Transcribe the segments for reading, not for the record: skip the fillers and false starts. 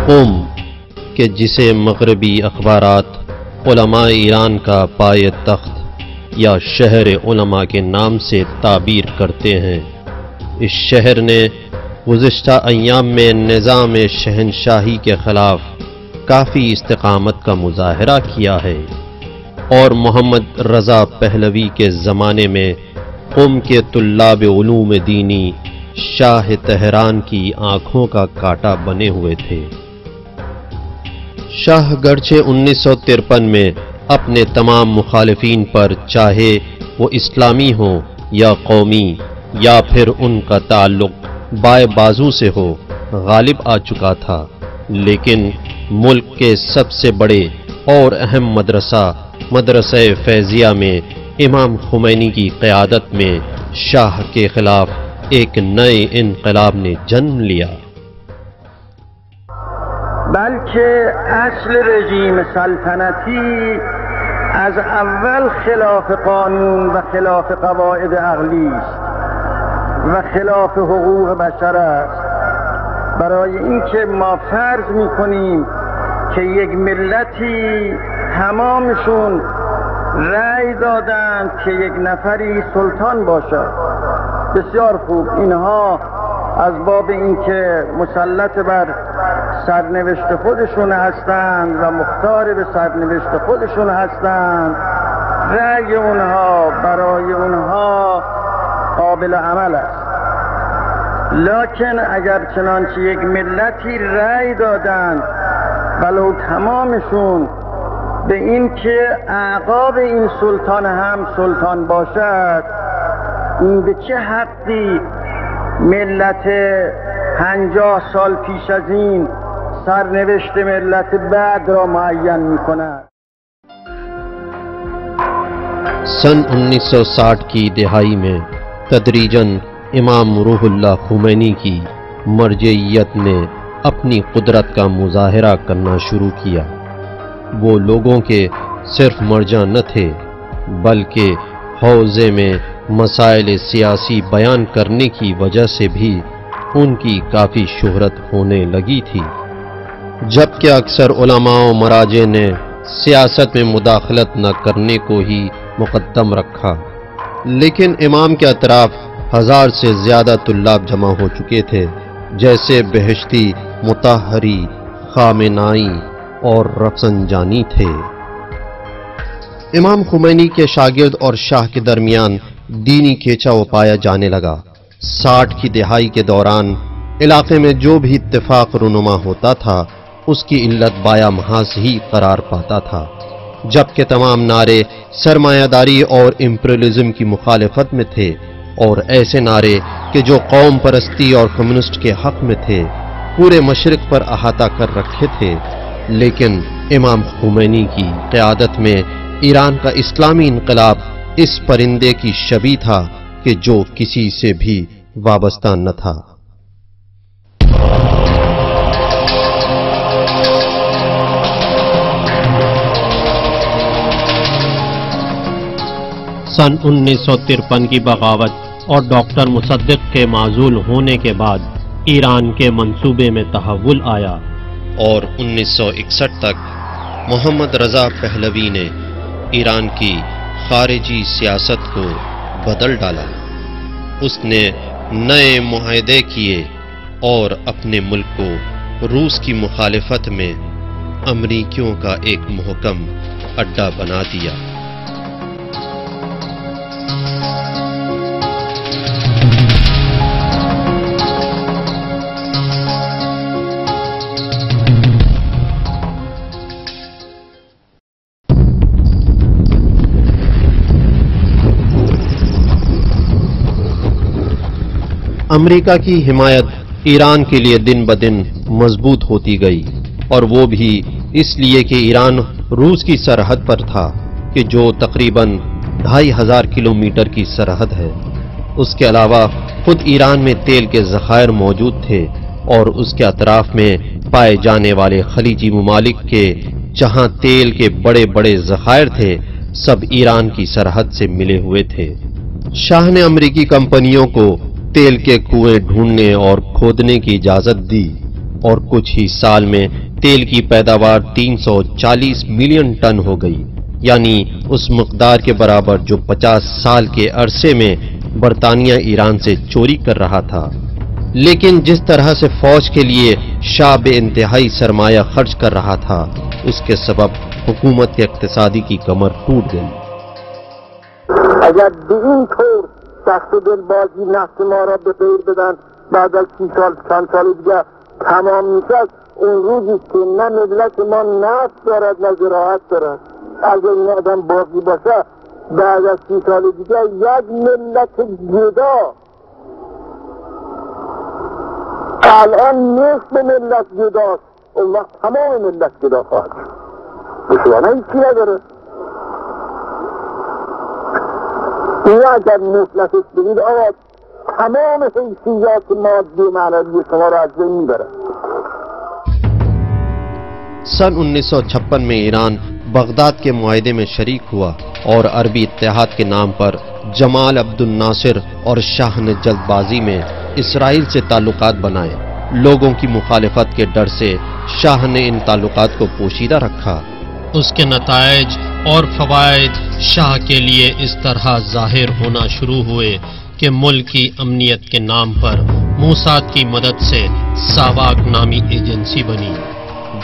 قم کہ جسے مغربی اخبارات علماء ایران کا پائے تخت یا شہر علماء کے نام سے تعبیر کرتے ہیں، اس شہر نے گزشتہ ایام میں نظام شہنشاہی کے خلاف کافی استقامت کا مظاہرہ کیا ہے، اور محمد رضا پہلوی کے زمانے میں قم کے طلاب علوم دینی شاہ تہران کی آنکھوں کا کانٹا بنے ہوئے تھے۔ شاہ گرچہ 1953 میں اپنے تمام مخالفین پر، چاہے وہ اسلامی ہوں یا قومی یا پھر ان کا تعلق بائیں بازو سے ہو، غالب آ چکا تھا، لیکن ملک کے سب سے بڑے اور اہم مدرسہ فیضیہ میں امام خمینی کی قیادت میں شاہ کے خلاف ایک نئے انقلاب نے جنم لیا۔ بلکه اصل رژیم سلطنتی از اول خلاف قانون و خلاف قواعد عقلی است و خلاف حقوق بشر است. برای اینکه ما فرض میکنیم که یک ملتی تمامشون رأی دادند که یک نفری سلطان باشد. بسیار خوب، اینها از باب اینکه مسلط بر سرنوشت خودشون هستند و مختار به سرنوشت خودشون هستند، رأی اونها برای اونها قابل عمل است. لکن اگر چنانچه یک ملتی رأی دادند ولو تمامشون به این که اعقاب این سلطان هم سلطان باشد، این به چه حقی ملت 50 سال پیش از این سرنوشت ملت بعد را معین می کند؟ سن 1960 کی دہائی میں تدریجاً امام روح اللہ خمینی کی مرجعیت نے اپنی قدرت کا مظاہرہ کرنا شروع کیا۔ وہ لوگوں کے صرف مرجع نہ تھے، بلکہ حوزے میں مسائل سیاسی بیان کرنے کی وجہ سے بھی ان کی کافی شہرت ہونے لگی تھی، جبکہ اکثر علماء و مراجع نے سیاست میں مداخلت نہ کرنے کو ہی مقدم رکھا۔ لیکن امام کے اطراف 1000 سے زیادہ طلاب جمع ہو چکے تھے، جیسے بہشتی، مطہری، خامنائی اور رفسنجانی تھے۔ امام خمینی کے شاگرد اور شاہ کے درمیان دینی کھینچا وہ پایا جانے لگا۔ 60 کی دہائی کے دوران علاقے میں جو بھی اتفاق رونما ہوتا تھا اس کی علت بایا محاذ ہی قرار پاتا تھا، جبکہ تمام نعرے سرمایہ داری اور امپریلزم کی مخالفت میں تھے، اور ایسے نعرے کہ جو قوم پرستی اور کمیونسٹ کے حق میں تھے پورے مشرق پر احاطہ کر رکھے تھے۔ لیکن امام خمینی کی قیادت میں ایران کا اسلامی انقلاب اس پرندے کی شبیہ تھا کہ جو کسی سے بھی وابستہ نہ تھا۔ سن 1953 کی بغاوت اور ڈاکٹر مصدق کے معزول ہونے کے بعد ایران کے منصوبے میں تحول آیا، اور 1961 تک محمد رضا پہلوی نے ایران کی خارجی سیاست کو بدل ڈالا۔ اس نے نئے معاہدے کیے اور اپنے ملک کو روس کی مخالفت میں امریکیوں کا ایک محکم اڈا بنا دیا۔ امریکہ کی حمایت ایران کے لیے دن بدن مضبوط ہوتی گئی، اور وہ بھی اس لیے کہ ایران روس کی سرحد پر تھا کہ جو تقریباً 2500 کلومیٹر کی سرحد ہے۔ اس کے علاوہ خود ایران میں تیل کے ذخائر موجود تھے، اور اس کے اطراف میں پائے جانے والے خلیجی ممالک کے جہاں تیل کے بڑے بڑے ذخائر تھے، سب ایران کی سرحد سے ملے ہوئے تھے۔ شاہ نے امریکی کمپنیوں کو تیل کے کنویں ڈھونڈنے اور کھودنے کی اجازت دی، اور کچھ ہی سال میں تیل کی پیداوار 340 ملین ٹن ہو گئی، یعنی اس مقدار کے برابر جو 50 سال کے عرصے میں برطانیہ ایران سے چوری کر رہا تھا۔ لیکن جس طرح سے فوج کے لیے شاہ بے انتہائی سرمایہ خرچ کر رہا تھا، اس کے سبب حکومت کے اقتصادی کی کمر ٹوٹ گئی۔ اگر به این طور دست و دل بازی نفت ما را به غیر بدن بعد از 30 سال چند سال دیگه تمام میشد، اون روزی که نه ملت ما نفت دارد نه زراعت دارد. اگر این آدم باقی باشه بعد از 30 سال دیگه یک ملت جدا، الان نصف ملت جداست، اون وقت تمام ملت جدا خواهد شد. بشوانه هیچی نداره. این اگر مفلسش بگید آقا تمام حیثیات مادی معنوی شما را از بین میبره۔ سن 1956 میں ایران بغداد کے معاہدے میں شریک ہوا، اور عربی اتحاد کے نام پر جمال عبد الناصر اور شاہ نے جلد بازی میں اسرائیل سے تعلقات بنائے۔ لوگوں کی مخالفت کے ڈر سے شاہ نے ان تعلقات کو پوشیدہ رکھا۔ اس کے نتائج اور فوائد شاہ کے لیے اس طرح ظاہر ہونا شروع ہوئے کہ ملک کی امنیت کے نام پر موساد کی مدد سے ساواک نامی ایجنسی بنی،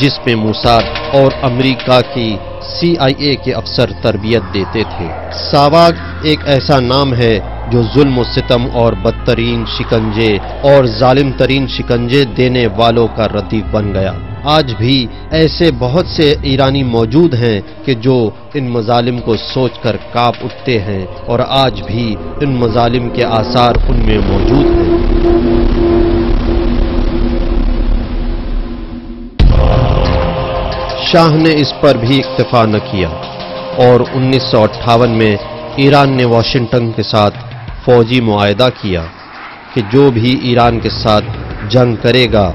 جس میں موساد اور امریکہ کی CIA کے افسر تربیت دیتے تھے۔ ساواک ایک ایسا نام ہے جو ظلم و ستم اور بدترین شکنجے اور ظالم ترین شکنجے دینے والوں کا ردیف بن گیا۔ آج بھی ایسے بہت سے ایرانی موجود ہیں کہ جو ان مظالم کو سوچ کر کانپ اٹھتے ہیں، اور آج بھی ان مظالم کے آثار ان میں موجود ہیں۔ شاہ نے اس پر بھی اکتفا نہ کیا، اور 1958 میں ایران نے واشنگٹن کے ساتھ فوجی معاہدہ کیا کہ جو بھی ایران کے ساتھ جنگ کرے گا،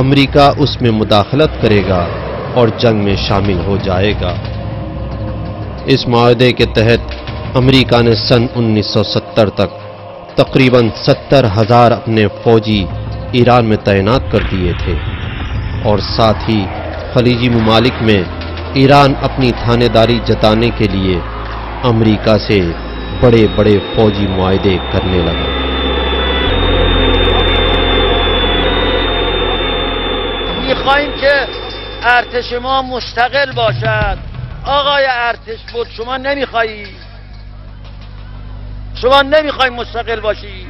امریکہ اس میں مداخلت کرے گا اور جنگ میں شامل ہو جائے گا۔ اس معاہدے کے تحت امریکہ نے سن 1970 تک تقریباً 70,000 اپنے فوجی ایران میں تعینات کر دیے تھے، اور ساتھ ہی خلیجی ممالک میں ایران اپنی تھانے داری جتانے کے لیے امریکہ سے بڑے بڑے فوجی معاہدے کرنے لگا۔ میخوایم که ارتش ما مستقل باشد. آقای ارتش بود شما نمیخوایی؟ شما نمیخوای مستقل باشی؟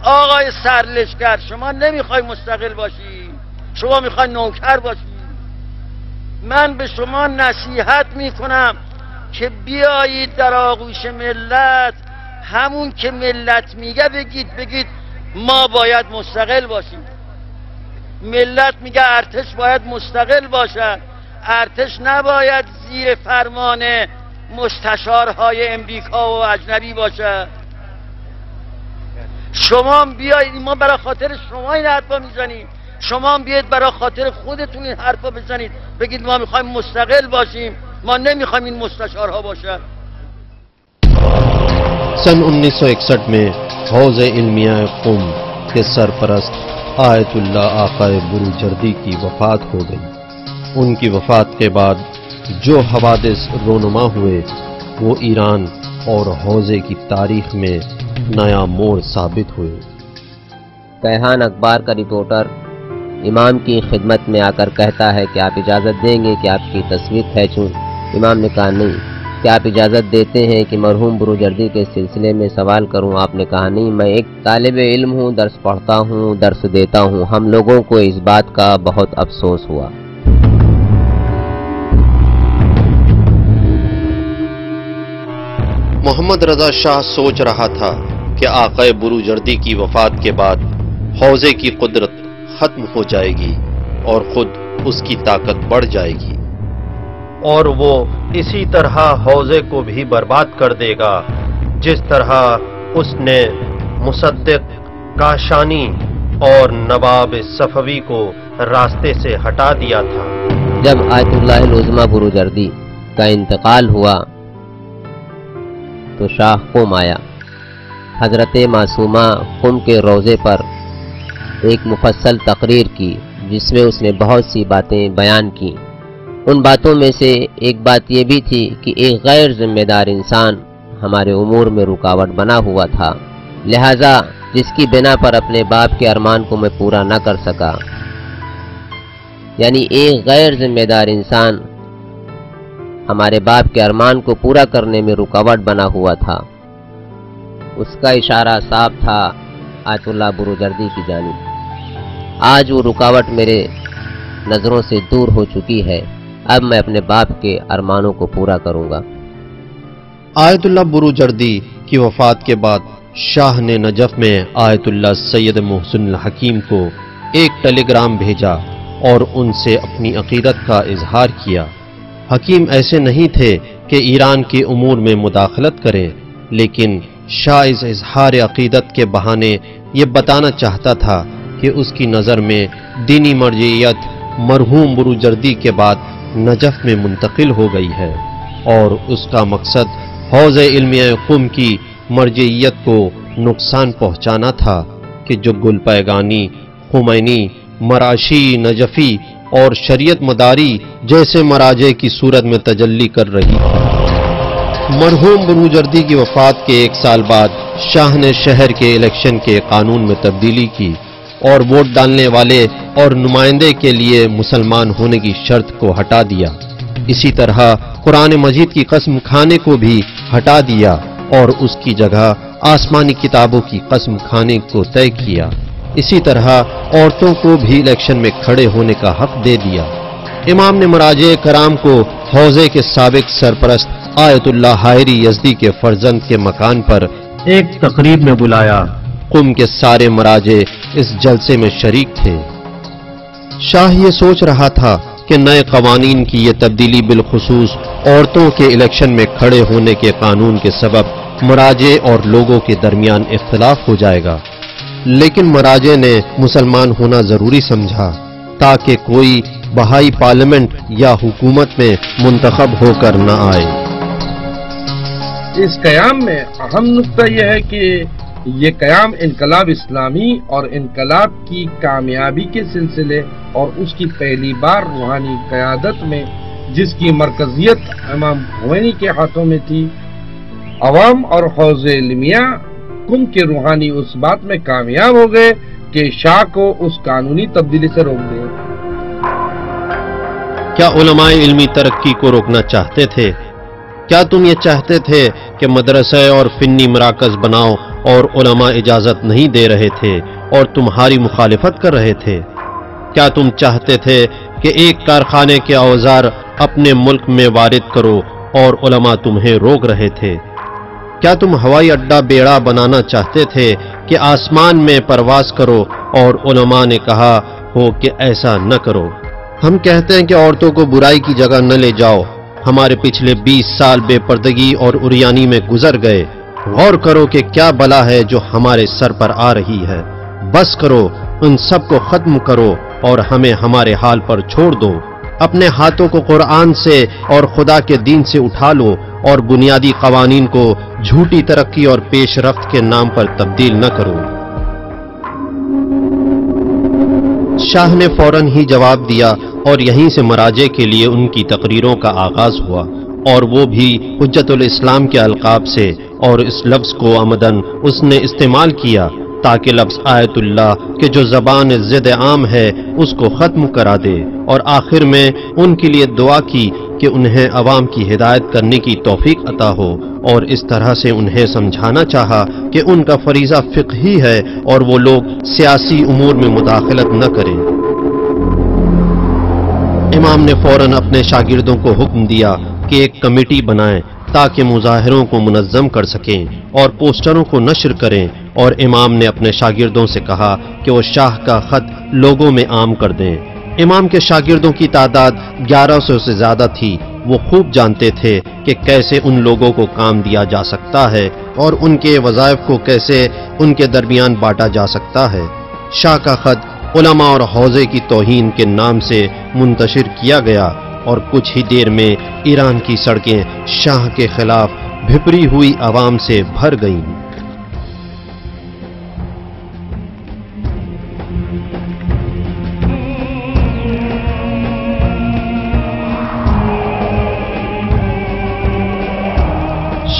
آقای سرلشکر شما نمیخوای مستقل باشی؟ شما میخوای نوکر باشی؟ من به شما نصیحت میکنم که بیایید در آغوش ملت، همون که ملت میگه بگید ما باید مستقل باشیم. ملت میگه ارتش باید مستقل باشد، ارتش نباید زیر فرمان مستشارهای امریکا و اجنبی باشد. شما بیایید، ما برای خاطر شما این حرفا میزنیم، شما بیایید برای خاطر خودتون این حرفا بزنید، بگید ما میخوایم مستقل باشیم، ما نمیخوایم این مستشارها باشد. سن 1961 میں حوض علمیہ قم کے سرپرست آیت اللہ آقائے بروجردی کی وفات ہو گئی۔ ان کی وفات کے بعد جو حوادث رونما ہوئے وہ ایران اور حوضے کی تاریخ میں نیا موڑ ثابت ہوئے۔ کیہان اخبار کا رپورٹر امام کی خدمت میں آ کر کہتا ہے کہ آپ اجازت دیں گے کہ آپ کی تصویر کھینچوں؟ امام نے کہا نہیں۔ کیا آپ اجازت دیتے ہیں کہ مرحوم بروجردی کے سلسلے میں سوال کروں؟ آپ نے کہا نہیں، میں ایک طالب علم ہوں، درس پڑھتا ہوں، درس دیتا ہوں۔ ہم لوگوں کو اس بات کا بہت افسوس ہوا۔ محمد رضا شاہ سوچ رہا تھا کہ آقا بروجردی کی وفات کے بعد حوضے کی قدرت ختم ہو جائے گی اور خود اس کی طاقت بڑھ جائے گی، اور وہ اسی طرح حوضے کو بھی برباد کر دے گا جس طرح اس نے مصدق کاشانی اور نواب صفوی کو راستے سے ہٹا دیا تھا۔ جب آیت اللہ العظمیٰ بروجردی کا انتقال ہوا تو شاہ قم آیا۔ حضرت معصومہ قم کے روضے پر ایک مفصل تقریر کی جس میں اس نے بہت سی باتیں بیان کی۔ ان باتوں میں سے ایک بات یہ بھی تھی کہ ایک غیر ذمہ دار انسان ہمارے امور میں رکاوٹ بنا ہوا تھا، لہذا جس کی بنا پر اپنے باپ کے ارمان کو میں پورا نہ کر سکا، یعنی ایک غیر ذمہ دار انسان ہمارے باپ کے ارمان کو پورا کرنے میں رکاوٹ بنا ہوا تھا، اس کا اشارہ صاف تھا آیت اللہ بروجردی کی جانب۔ آج وہ رکاوٹ میرے نظروں سے دور ہو چکی ہے، اب میں اپنے باپ کے ارمانوں کو پورا کروں گا۔ آیت اللہ بروجردی کی وفات کے بعد شاہ نے نجف میں آیت اللہ سید محسن الحکیم کو ایک ٹیلی گرام بھیجا اور ان سے اپنی عقیدت کا اظہار کیا۔ حکیم ایسے نہیں تھے کہ ایران کے امور میں مداخلت کریں، لیکن شاہ اس اظہار عقیدت کے بہانے یہ بتانا چاہتا تھا کہ اس کی نظر میں دینی مرجعیت مرحوم بروجردی کے بعد نجف میں منتقل ہو گئی ہے، اور اس کا مقصد حوض علمیہ قم کی مرجعیت کو نقصان پہنچانا تھا کہ جو گل پیگانی، خمینی، مراشی، نجفی اور شریعت مداری جیسے مراجع کی صورت میں تجلی کر رہی ہے۔ مرحوم بروجردی کی وفات کے ایک سال بعد شاہ نے شہر کے الیکشن کے قانون میں تبدیلی کی اور ووٹ ڈالنے والے اور نمائندے کے لیے مسلمان ہونے کی شرط کو ہٹا دیا۔ اسی طرح قرآن مجید کی قسم کھانے کو بھی ہٹا دیا اور اس کی جگہ آسمانی کتابوں کی قسم کھانے کو طے کیا۔ اسی طرح عورتوں کو بھی الیکشن میں کھڑے ہونے کا حق دے دیا۔ امام نے مراجع کرام کو حوضے کے سابق سرپرست آیت اللہ حائری یزدی کے فرزند کے مکان پر ایک تقریب میں بلایا۔ قم کے سارے مراجع اس جلسے میں شریک تھے۔ شاہ یہ سوچ رہا تھا کہ نئے قوانین کی یہ تبدیلی بالخصوص عورتوں کے الیکشن میں کھڑے ہونے کے قانون کے سبب مراجع اور لوگوں کے درمیان اختلاف ہو جائے گا، لیکن مراجع نے مسلمان ہونا ضروری سمجھا تاکہ کوئی بہائی پارلیمنٹ یا حکومت میں منتخب ہو کر نہ آئے۔ اس قیام میں اہم نقطہ یہ ہے کہ یہ قیام انقلاب اسلامی اور انقلاب کی کامیابی کے سلسلے اور اس کی پہلی بار روحانی قیادت میں جس کی مرکزیت امام خمینی کے ہاتھوں میں تھی، عوام اور حوض علمیہ قم کے روحانی اس بات میں کامیاب ہو گئے کہ شاہ کو اس قانونی تبدیلی سے روک دے۔ کیا علماء علمی ترقی کو روکنا چاہتے تھے؟ کیا تم یہ چاہتے تھے کہ مدرسے اور فنی مراکز بناؤ اور علماء اجازت نہیں دے رہے تھے اور تمہاری مخالفت کر رہے تھے؟ کیا تم چاہتے تھے کہ ایک کارخانے کے اوزار اپنے ملک میں وارد کرو اور علماء تمہیں روک رہے تھے؟ کیا تم ہوائی اڈہ بیڑا بنانا چاہتے تھے کہ آسمان میں پرواز کرو اور علماء نے کہا ہو کہ ایسا نہ کرو؟ ہم کہتے ہیں کہ عورتوں کو برائی کی جگہ نہ لے جاؤ۔ ہمارے پچھلے 20 سال بے پردگی اور عریانی میں گزر گئے۔ غور کرو کہ کیا بلا ہے جو ہمارے سر پر آ رہی ہے۔ بس کرو، ان سب کو ختم کرو اور ہمیں ہمارے حال پر چھوڑ دو۔ اپنے ہاتھوں کو قرآن سے اور خدا کے دین سے اٹھا لو اور بنیادی قوانین کو جھوٹی ترقی اور پیش رفت کے نام پر تبدیل نہ کرو۔ شاہ نے فوراً ہی جواب دیا اور یہیں سے مراجع کے لیے ان کی تقریروں کا آغاز ہوا، اور وہ بھی حجت الاسلام کے القاب سے، اور اس لفظ کو عمدن اس نے استعمال کیا تاکہ لفظ آیت اللہ کہ جو زبان ضد عام ہے اس کو ختم کرا دے، اور آخر میں ان کے لیے دعا کی کہ انہیں عوام کی ہدایت کرنے کی توفیق عطا ہو، اور اس طرح سے انہیں سمجھانا چاہا کہ ان کا فریضہ فقہی ہے اور وہ لوگ سیاسی امور میں مداخلت نہ کریں۔ امام نے فوراً اپنے شاگردوں کو حکم دیا کہ ایک کمیٹی بنائیں تاکہ مظاہروں کو منظم کر سکیں اور پوسٹروں کو نشر کریں اور امام نے اپنے شاگردوں سے کہا کہ وہ شاہ کا خط لوگوں میں عام کر دیں۔ امام کے شاگردوں کی تعداد 1100 سے زیادہ تھی۔ وہ خوب جانتے تھے کہ کیسے ان لوگوں کو کام دیا جا سکتا ہے اور ان کے وظائف کو کیسے ان کے درمیان بانٹا جا سکتا ہے۔ شاہ کا خط علماء اور حوزے کی توہین کے نام سے منتشر کیا گیا اور کچھ ہی دیر میں ایران کی سڑکیں شاہ کے خلاف بھپری ہوئی عوام سے بھر گئیں۔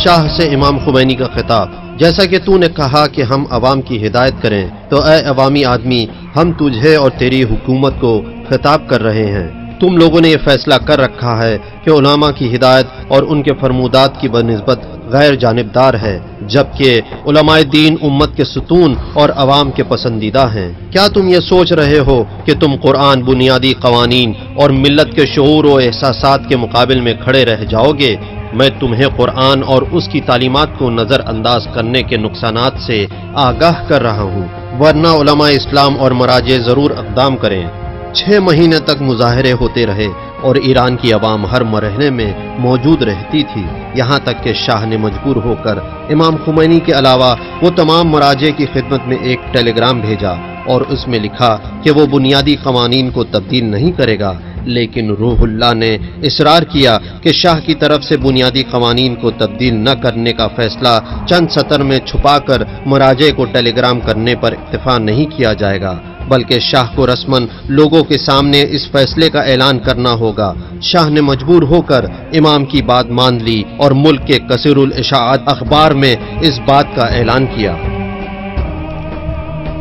شاہ سے امام خمینی کا خطاب: جیسا کہ تو نے کہا کہ ہم عوام کی ہدایت کریں، تو اے عوامی آدمی، ہم تجھے اور تیری حکومت کو خطاب کر رہے ہیں۔ تم لوگوں نے یہ فیصلہ کر رکھا ہے کہ علماء کی ہدایت اور ان کے فرمودات کی بنسبت غیر جانبدار ہے، جبکہ علماء دین امت کے ستون اور عوام کے پسندیدہ ہیں۔ کیا تم یہ سوچ رہے ہو کہ تم قرآن، بنیادی قوانین اور ملت کے شعور و احساسات کے مقابل میں کھڑے رہ جاؤ گے؟ میں تمہیں قرآن اور اس کی تعلیمات کو نظر انداز کرنے کے نقصانات سے آگاہ کر رہا ہوں، ورنہ علماء اسلام اور مراجع ضرور اقدام کریں۔ 6 مہینے تک مظاہرے ہوتے رہے اور ایران کی عوام ہر مرحلے میں موجود رہتی تھی، یہاں تک کہ شاہ نے مجبور ہو کر امام خمینی کے علاوہ وہ تمام مراجع کی خدمت میں ایک ٹیلی گرام بھیجا اور اس میں لکھا کہ وہ بنیادی قوانین کو تبدیل نہیں کرے گا، لیکن روح اللہ نے اصرار کیا کہ شاہ کی طرف سے بنیادی قوانین کو تبدیل نہ کرنے کا فیصلہ چند سطر میں چھپا کر مراجع کو ٹیلی گرام کرنے پر اکتفا نہیں کیا جائے گا، بلکہ شاہ کو رسماً لوگوں کے سامنے اس فیصلے کا اعلان کرنا ہوگا۔ شاہ نے مجبور ہو کر امام کی بات مان لی اور ملک کے کثیر الاشاعت اخبار میں اس بات کا اعلان کیا۔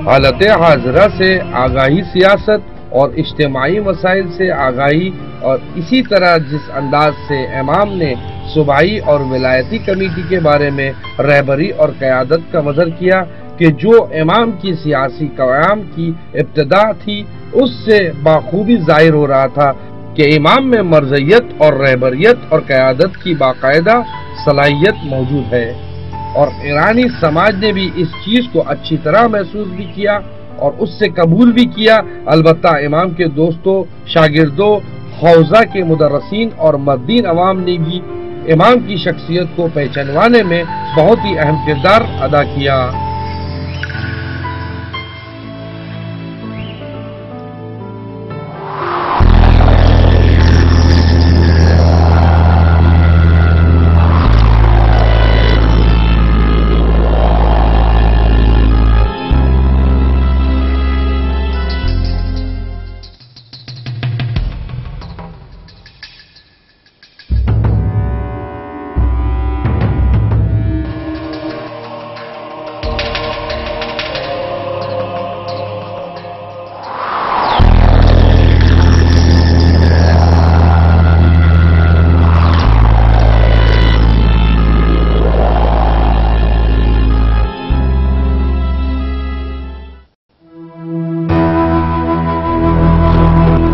حالت حاضرہ سے آگاہی، سیاست اور اجتماعی مسائل سے آگاہی، اور اسی طرح جس انداز سے امام نے صوبائی اور ولایتی کمیٹی کے بارے میں رہبری اور قیادت کا مظہر کیا کہ جو امام کی سیاسی قیام کی ابتدا تھی، اس سے بخوبی ظاہر ہو رہا تھا کہ امام میں مرجعیت اور رہبریت اور قیادت کی باقاعدہ صلاحیت موجود ہے، اور ایرانی سماج نے بھی اس چیز کو اچھی طرح محسوس بھی کیا اور اس سے قبول بھی کیا۔ البتہ امام کے دوستوں، شاگردوں، حوزہ کے مدرسین اور مردین عوام نے بھی امام کی شخصیت کو پہچانوانے میں بہت ہی اہم کردار ادا کیا۔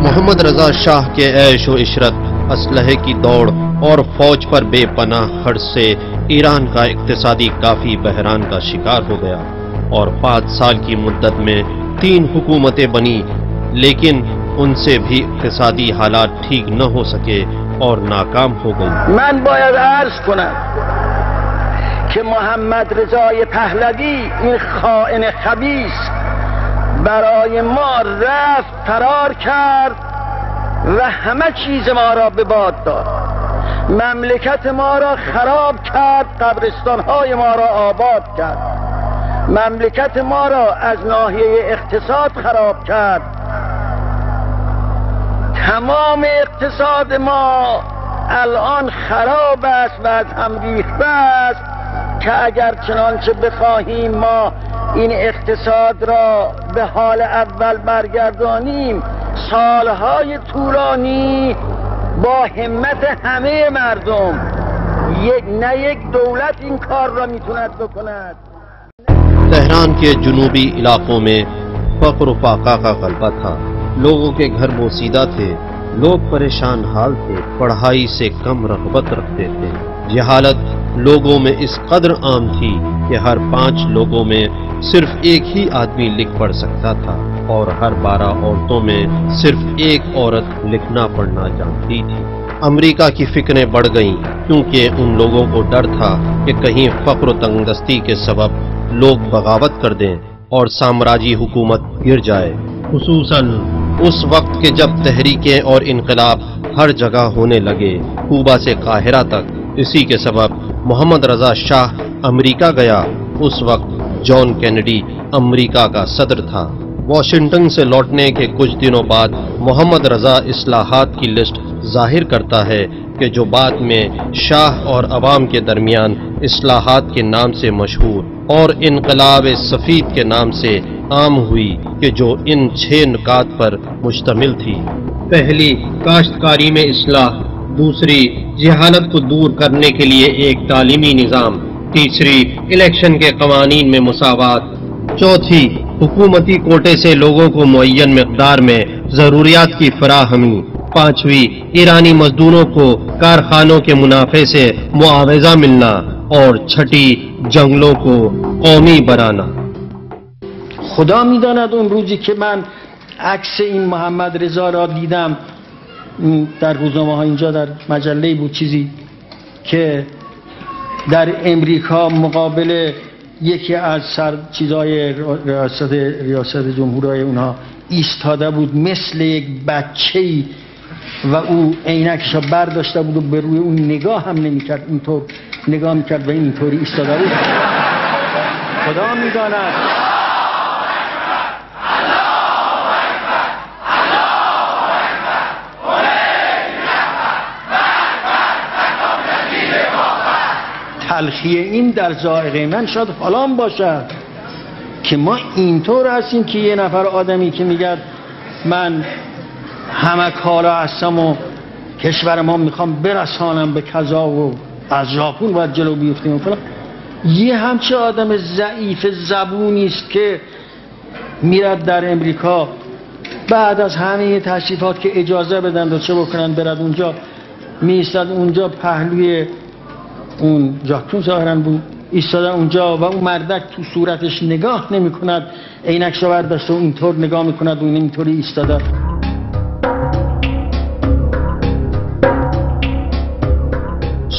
محمد رضا شاہ کے عیش و عشرت، اسلحے کی دوڑ اور فوج پر بے پناہ خرچ سے ایران کا اقتصادی کافی بحران کا شکار ہو گیا اور 5 سال کی مدت میں 3 حکومتیں بنی، لیکن ان سے بھی اقتصادی حالات ٹھیک نہ ہو سکے اور ناکام ہو گئی۔ من باید عرض کنم که محمد رضای پهلوی این خائن خبیث برای ما رفت فرار کرد و همه چیز ما را به باد داد، مملکت ما را خراب کرد، قبرستانهای ما را آباد کرد، مملکت ما را از ناحیه اقتصاد خراب کرد، تمام اقتصاد ما الان خراب است و از هم ریخته است که اگر چنانچه بخواهیم ما این اقتصاد را به حال اول برگردانیم، سالهای طولانی با همت همه مردم، نه یک دولت این کار را میتوند بکند۔ تہران کے جنوبی علاقوں میں فقر و فاقہ کا غلبہ تھا، لوگوں کے گھر بوسیدہ تھے، لوگ پریشان حال تھے، پڑھائی سے کم رغبت رکھتے تھے، جہالت لوگوں میں اس قدر عام تھی کہ ہر 5 لوگوں میں صرف ایک ہی آدمی لکھ پڑھ سکتا تھا اور ہر 12 عورتوں میں صرف ایک عورت لکھنا پڑھنا جانتی تھی۔ امریکہ کی فکریں بڑھ گئیں کیونکہ ان لوگوں کو ڈر تھا کہ کہیں فقر و تنگدستی کے سبب لوگ بغاوت کر دیں اور سامراجی حکومت گر جائے، خصوصاً اس وقت کہ جب تحریکیں اور انقلاب ہر جگہ ہونے لگے، کوبا سے قاہرہ تک۔ اسی کے سبب محمد رضا شاہ امریکہ گیا۔ اس وقت جان کینیڈی امریکہ کا صدر تھا۔ واشنگٹن سے لوٹنے کے کچھ دنوں بعد محمد رضا اصلاحات کی لسٹ ظاہر کرتا ہے کہ جو بعد میں شاہ اور عوام کے درمیان اصلاحات کے نام سے مشہور اور انقلاب سفید کے نام سے عام ہوئی، کہ جو ان 6 نکات پر مشتمل تھی۔ پہلی، کاشتکاری میں اصلاح۔ دوسری، جہالت کو دور کرنے کے لیے ایک تعلیمی نظام۔ تیسری، الیکشن کے قوانین میں مساوات۔ چوتھی، حکومتی کوٹے سے لوگوں کو معین مقدار میں ضروریات کی فراہمی۔ پانچویں، ایرانی مزدوروں کو کارخانوں کے منافع سے معاوضہ ملنا۔ اور چھٹی، جنگلوں کو قومی بنانا۔ خدا میداند اون روزی که من عکس این محمد رضا را دیدم در روزنامه ها، اینجا در مجله بود چیزی که در امریکا مقابل یکی از چیزای ریاست جمهورای اونها ایستاده بود مثل یک بچه‌ای و او عینکش را برداشته بود و به روی اون نگاه هم نمی‌کرد، اینطور نگاه می‌کرد و اینطوری ایستاده بود. خدا میداند تلخی این در ذائقه من شاید حالان باشد که ما اینطور هستیم که یه نفر آدمی که میگه من همه کارا هستم و کشور ما میخوام برسانم به کذا و از ژاپن باید جلو بیفتیم و فلان، یه همچه آدم ضعیف زبونی است که میرد در امریکا بعد از همه تشریفات که اجازه بدن و چه بکنن برد اونجا، میستد اونجا پهلوی اون ژاپن ظاهرا بود ایستاده اونجا و اون مردک تو صورتش نگاه نمی کند، عینکش رو برداشته و اینطور نگاه میکند و این اینطوری ایستاده.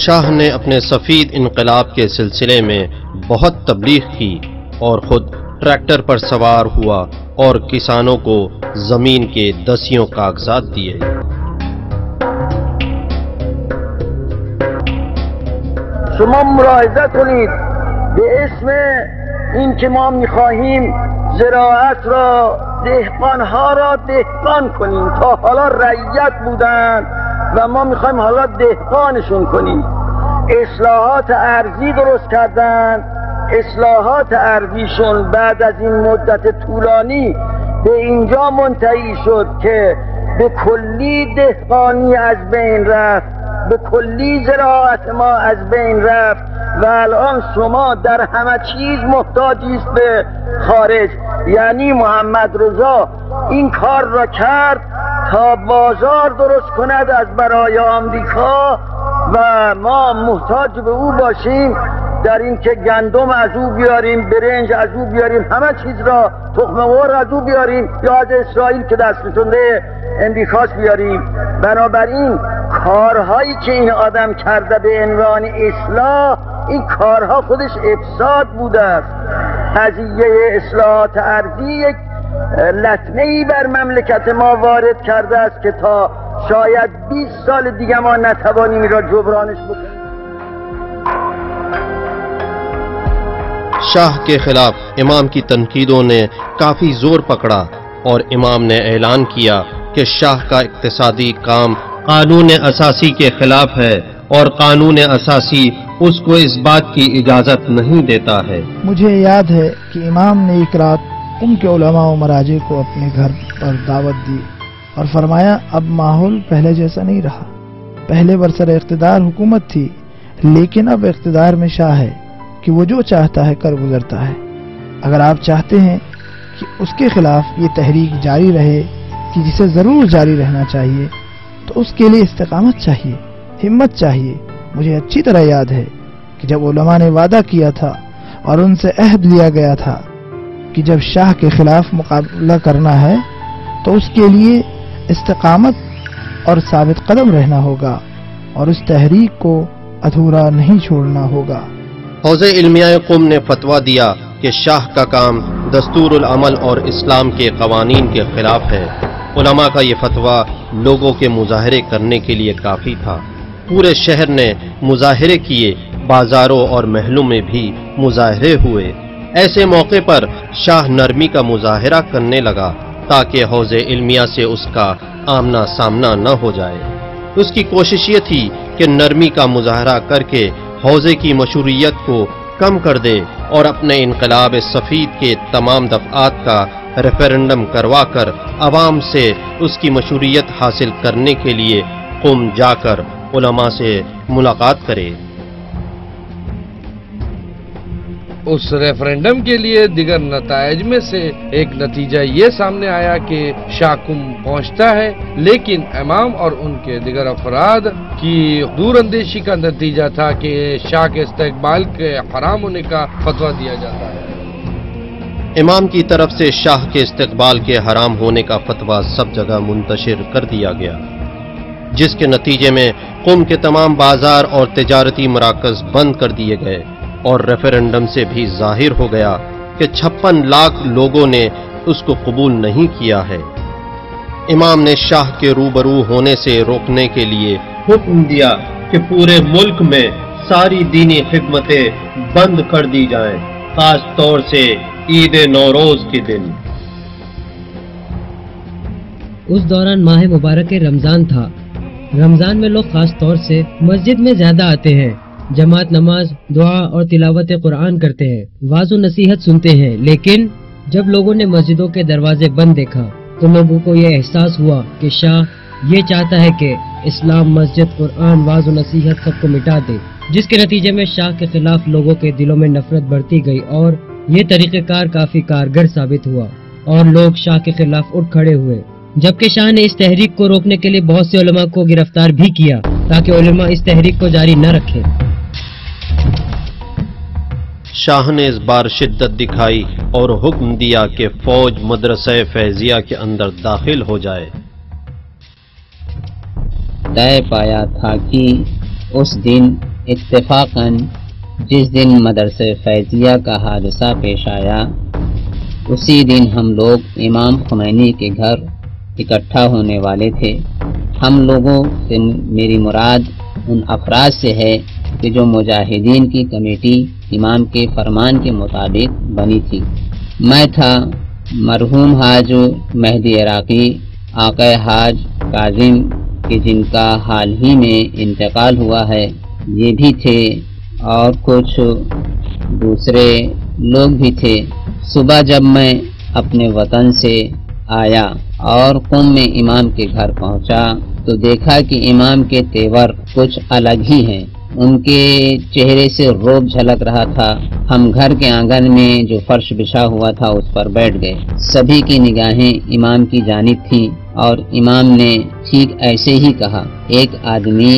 شاہ نے اپنے سفید انقلاب کے سلسلے میں بہت تبلیغ کی اور خود ٹریکٹر پر سوار ہوا اور کسانوں کو زمین کے 10 کاغذات دیے۔ شما ملاحظه کنید به اسم این که ما میخواهیم زراعت را، دهقانها را دهقان کنیم، تا حالا رعیت بودن و ما میخوایم حالا دهقانشون کنیم. اصلاحات ارضی درست کردن، اصلاحات ارضیشون بعد از این مدت طولانی به اینجا منتهی شد که به کلی دهقانی از بین رفت، به کلی زراعت ما از بین رفت و الان شما در همه چیز محتاجی است به خارج. یعنی محمد رضا این کار را کرد تا بازار درست کند از برای آمریکا و ما محتاج به او باشیم در این که گندم از او بیاریم، برنج از او بیاریم، همه چیز را، تخم مرغ از او بیاریم یا از اسرائیل که دست نشونده امریکاست بیاریم. بنابراین کارهایی که این آدم کرده به عنوان اصلاح، این کارها خودش افساد بوده است. قضیه اصلاحات ارضی یک لطمه‌ای بر مملکت ما وارد کرده است که تا شاید 20 سال دیگه ما نتوانیم این را جبرانش بکنیم. شاہ کے خلاف امام کی تنقیدوں نے کافی زور پکڑا اور امام نے اعلان کیا کہ شاہ کا اقتصادی کام قانون اساسی کے خلاف ہے اور قانون اساسی اس کو اس بات کی اجازت نہیں دیتا ہے۔ مجھے یاد ہے کہ امام نے ایک رات ان کے علماء و مراجع کو اپنے گھر پر دعوت دی اور فرمایا اب ماحول پہلے جیسا نہیں رہا، پہلے برسر اقتدار حکومت تھی لیکن اب اقتدار میں شاہ ہے کہ وہ جو چاہتا ہے کر گزرتا ہے۔ اگر آپ چاہتے ہیں کہ اس کے خلاف یہ تحریک جاری رہے کہ جسے ضرور جاری رہنا چاہیے تو اس کے لیے استقامت چاہیے، ہمت چاہیے۔ مجھے اچھی طرح یاد ہے کہ جب علماء نے وعدہ کیا تھا اور ان سے عہد لیا گیا تھا کہ جب شاہ کے خلاف مقابلہ کرنا ہے تو اس کے لیے استقامت اور ثابت قدم رہنا ہوگا اور اس تحریک کو ادھورا نہیں چھوڑنا ہوگا۔ حوض علمیہ قم نے فتویٰ دیا کہ شاہ کا کام دستور العمل اور اسلام کے قوانین کے خلاف ہے۔ علماء کا یہ فتویٰ لوگوں کے مظاہرے کرنے کے لیے کافی تھا۔ پورے شہر نے مظاہرے کیے، بازاروں اور محلوں میں بھی مظاہرے ہوئے۔ ایسے موقع پر شاہ نرمی کا مظاہرہ کرنے لگا تاکہ حوض علمیہ سے اس کا آمنا سامنا نہ ہو جائے۔ اس کی کوشش یہ تھی کہ نرمی کا مظاہرہ کر کے حوضے کی مشروعیت کو کم کر دے اور اپنے انقلاب سفید کے تمام دفعات کا ریفرنڈم کروا کر عوام سے اس کی مشروعیت حاصل کرنے کے لیے قم جا کر علماء سے ملاقات کرے۔ اس ریفرنڈم کے لیے دیگر نتائج میں سے ایک نتیجہ یہ سامنے آیا کہ شاہ قم پہنچتا ہے، لیکن امام اور ان کے دیگر افراد کی دور اندیشی کا نتیجہ تھا کہ شاہ کے استقبال کے حرام ہونے کا فتویٰ دیا جاتا ہے۔ امام کی طرف سے شاہ کے استقبال کے حرام ہونے کا فتویٰ سب جگہ منتشر کر دیا گیا، جس کے نتیجے میں قم کے تمام بازار اور تجارتی مراکز بند کر دیے گئے، اور ریفرنڈم سے بھی ظاہر ہو گیا کہ 56 لاکھ لوگوں نے اس کو قبول نہیں کیا ہے۔ امام نے شاہ کے روبرو ہونے سے روکنے کے لیے حکم دیا کہ پورے ملک میں ساری دینی خدمتیں بند کر دی جائیں، خاص طور سے عید نوروز کے دن۔ اس دوران ماہ مبارک رمضان تھا۔ رمضان میں لوگ خاص طور سے مسجد میں زیادہ آتے ہیں، جماعت نماز، دعا اور تلاوت قرآن کرتے ہیں، واعظ و نصیحت سنتے ہیں۔ لیکن جب لوگوں نے مسجدوں کے دروازے بند دیکھا تو لوگوں کو یہ احساس ہوا کہ شاہ یہ چاہتا ہے کہ اسلام، مسجد، قرآن، واعظ و نصیحت سب کو مٹا دے، جس کے نتیجے میں شاہ کے خلاف لوگوں کے دلوں میں نفرت بڑھتی گئی، اور یہ طریقہ کار کافی کارگر ثابت ہوا اور لوگ شاہ کے خلاف اٹھ کھڑے ہوئے۔ جبکہ شاہ نے اس تحریک کو روکنے کے لیے بہت سے علماء کو گرفتار بھی کیا تاکہ علماء اس تحریک کو جاری نہ رکھیں۔ شاہ نے اس بار شدت دکھائی اور حکم دیا کہ فوج مدرسہ فیضیہ کے اندر داخل ہو جائے۔ طے پایا تھا کہ اس دن اتفاقاً جس دن مدرسہ فیضیہ کا حادثہ پیش آیا، اسی دن ہم لوگ امام خمینی کے گھر اکٹھا ہونے والے تھے۔ ہم لوگوں سے میری مراد ان افراد سے ہے کہ جو مجاہدین کی کمیٹی امام کے فرمان کے مطابق بنی تھی۔ میں تھا، مرحوم حاج مہدی عراقی، آقا حاج کاظم کہ جن کا حال ہی میں انتقال ہوا ہے، یہ بھی تھے، اور کچھ دوسرے لوگ بھی تھے۔ صبح جب میں اپنے وطن سے آیا اور قم میں امام کے گھر پہنچا تو دیکھا کہ امام کے تیور کچھ الگ ہی ہیں، ان کے چہرے سے روب جھلک رہا تھا۔ ہم گھر کے آنگن میں جو فرش بچھا ہوا تھا اس پر بیٹھ گئے۔ سبھی کی نگاہیں امام کی جانب تھیں اور امام نے ٹھیک ایسے ہی کہا، ایک آدمی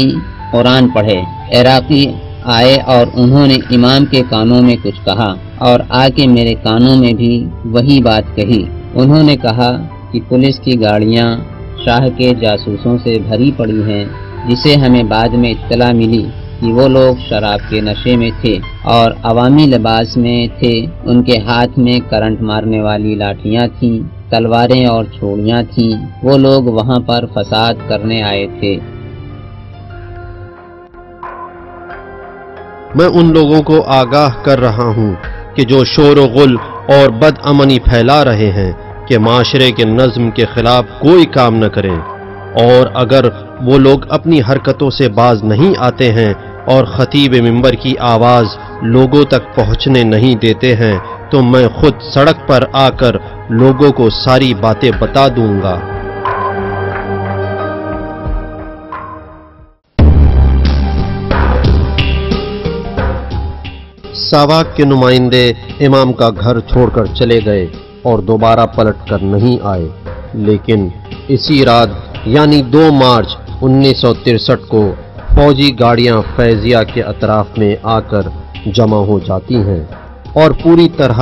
قرآن پڑھے۔ عراقی آئے اور انہوں نے امام کے کانوں میں کچھ کہا اور آ کے میرے کانوں میں بھی وہی بات کہی۔ انہوں نے کہا کہ پولیس کی گاڑیاں شاہ کے جاسوسوں سے بھری پڑی ہیں، جسے ہمیں بعد میں اطلاع ملی کہ وہ لوگ شراب کے نشے میں تھے اور عوامی لباس میں تھے۔ ان کے ہاتھ میں کرنٹ مارنے والی لاٹھیاں تھیں، تلواریں اور چھوڑیاں تھیں۔ وہ لوگ وہاں پر فساد کرنے آئے تھے۔ میں ان لوگوں کو آگاہ کر رہا ہوں کہ جو شور و غل اور بد امنی پھیلا رہے ہیں کہ معاشرے کے نظم کے خلاف کوئی کام نہ کریں، اور اگر وہ لوگ اپنی حرکتوں سے باز نہیں آتے ہیں اور خطیب منبر کی آواز لوگوں تک پہنچنے نہیں دیتے ہیں تو میں خود سڑک پر آ کر لوگوں کو ساری باتیں بتا دوں گا۔ ساواک کے نمائندے امام کا گھر چھوڑ کر چلے گئے اور دوبارہ پلٹ کر نہیں آئے، لیکن اسی رات یعنی 2 مارچ 1963 کو فوجی گاڑیاں فیضیہ کے اطراف میں آ کر جمع ہو جاتی ہیں اور پوری طرح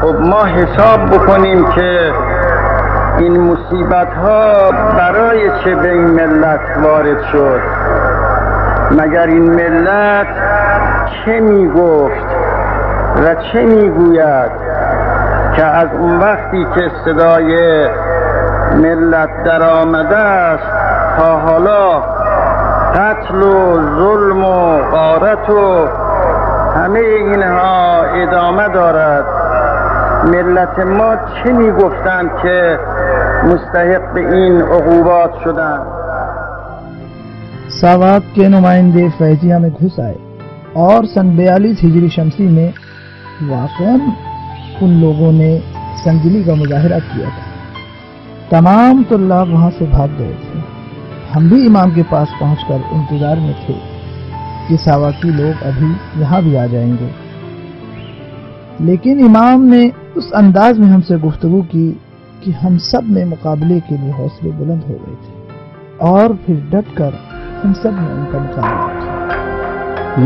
خب ما حساب بکنیم که این مصیبت ها برای چه به این ملت وارد شد. مگر این ملت چه می گفت و چه می گوید که از اون وقتی که صدای ملت در آمده است تا حالا قتل و ظلم و غارت و همه اینها ادامه دارد. ملت ما چه می گفتند که مستحق این عقوبات شدند. ساوات کے نمائندے فیضیہ میں گھس آئے اور سن 42 ہجری شمسی میں واقعاً ان لوگوں نے سنجلی کا مظاہرہ کیا تھا۔ تمام طلاب وہاں سے بھاگ گئے تھے۔ ہم بھی امام کے پاس پہنچ کر انتظار میں تھے کہ ساواکی لوگ ابھی یہاں بھی آ جائیں گے، لیکن امام نے اس انداز میں ہم سے گفتگو کی کہ ہم سب میں مقابلے کے لیے حوصلے بلند ہو گئے تھے اور پھر ڈٹ کر ہم سب نے ان کا مقابلہ کیا۔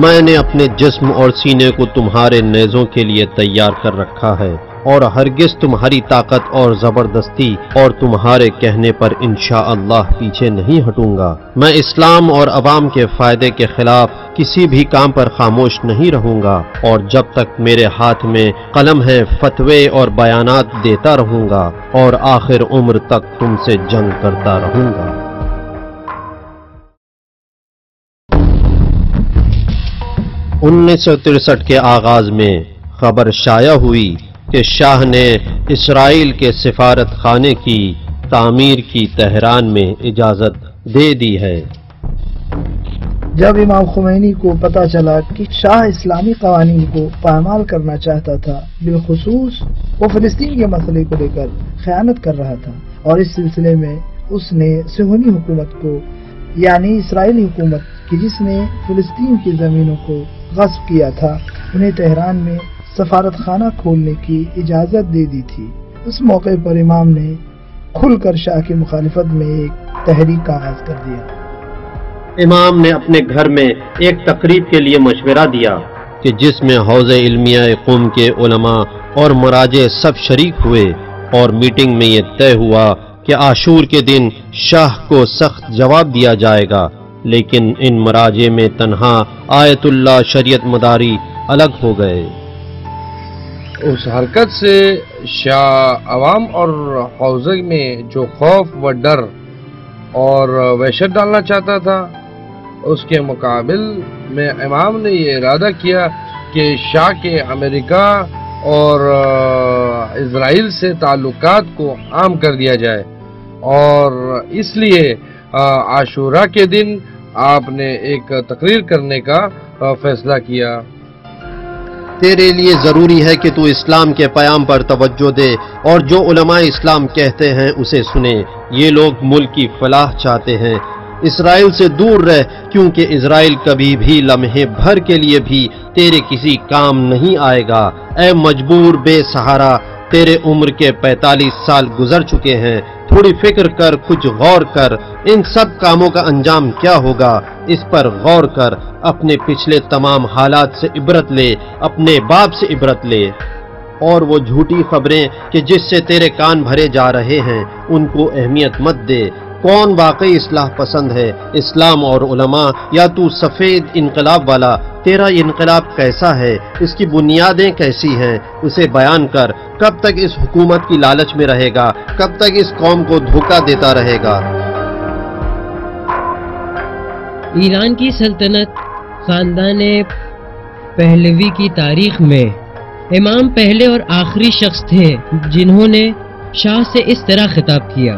میں نے اپنے جسم اور سینے کو تمہارے نیزوں کے لیے تیار کر رکھا ہے اور ہرگز تمہاری طاقت اور زبردستی اور تمہارے کہنے پر انشاءاللہ پیچھے نہیں ہٹوں گا۔ میں اسلام اور عوام کے فائدے کے خلاف کسی بھی کام پر خاموش نہیں رہوں گا اور جب تک میرے ہاتھ میں قلم ہے فتوے اور بیانات دیتا رہوں گا اور آخر عمر تک تم سے جنگ کرتا رہوں گا۔ 1963 کے آغاز میں خبر شائع ہوئی کہ شاہ نے اسرائیل کے سفارت خانے کی تعمیر کی تہران میں اجازت دے دی ہے۔ جب امام خمینی کو پتہ چلا کہ شاہ اسلامی قوانین کو پامال کرنا چاہتا تھا، بالخصوص وہ فلسطین کے مسئلے کو لے کر خیانت کر رہا تھا اور اس سلسلے میں اس نے صہیونی حکومت کو یعنی اسرائیلی حکومت کی جس نے فلسطین کی زمینوں کو غصب کیا تھا، انہیں تہران میں سفارت خانہ کھولنے کی اجازت دے دی تھی۔ اس موقع پر امام نے کھل کر شاہ کی مخالفت میں ایک تحریک کا آغاز کر دیا۔ امام نے اپنے گھر میں ایک تقریب کے لیے مشورہ دیا کہ جس میں حوض علمیہ قوم کے علماء اور مراجع سب شریک ہوئے اور میٹنگ میں یہ طے ہوا کہ عاشور کے دن شاہ کو سخت جواب دیا جائے گا، لیکن ان مراجع میں تنہا آیت اللہ شریعت مداری الگ ہو گئے۔ اس حرکت سے شاہ عوام اور حوزے میں جو خوف و ڈر اور وحشت ڈالنا چاہتا تھا، اس کے مقابل میں امام نے یہ ارادہ کیا کہ شاہ کے امریکہ اور اسرائیل سے تعلقات کو عام کر دیا جائے، اور اس لیے عاشورہ کے دن آپ نے ایک تقریر کرنے کا فیصلہ کیا۔ تیرے لیے ضروری ہے کہ تو اسلام کے پیام پر توجہ دے اور جو علماء اسلام کہتے ہیں اسے سنے۔ یہ لوگ ملک کی فلاح چاہتے ہیں۔ اسرائیل سے دور رہ، کیونکہ اسرائیل کبھی بھی لمحے بھر کے لیے بھی تیرے کسی کام نہیں آئے گا۔ اے مجبور بے سہارا، تیرے عمر کے 45 سال گزر چکے ہیں، تھوڑی فکر کر، کچھ غور کر، ان سب کاموں کا انجام کیا ہوگا، اس پر غور کر، اپنے پچھلے تمام حالات سے عبرت لے، اپنے باپ سے عبرت لے، اور وہ جھوٹی خبریں کہ جس سے تیرے کان بھرے جا رہے ہیں ان کو اہمیت مت دے۔ کون واقعی اصلاح پسند ہے، اسلام اور علماء یا تو سفید انقلاب والا؟ تیرا یہ انقلاب کیسا ہے، اس کی بنیادیں کیسی ہیں، اسے بیان کر۔ کب تک اس حکومت کی لالچ میں رہے گا، کب تک اس قوم کو دھوکہ دیتا رہے گا؟ ایران کی سلطنت خاندان پہلوی کی تاریخ میں امام پہلے اور آخری شخص تھے جنہوں نے شاہ سے اس طرح خطاب کیا۔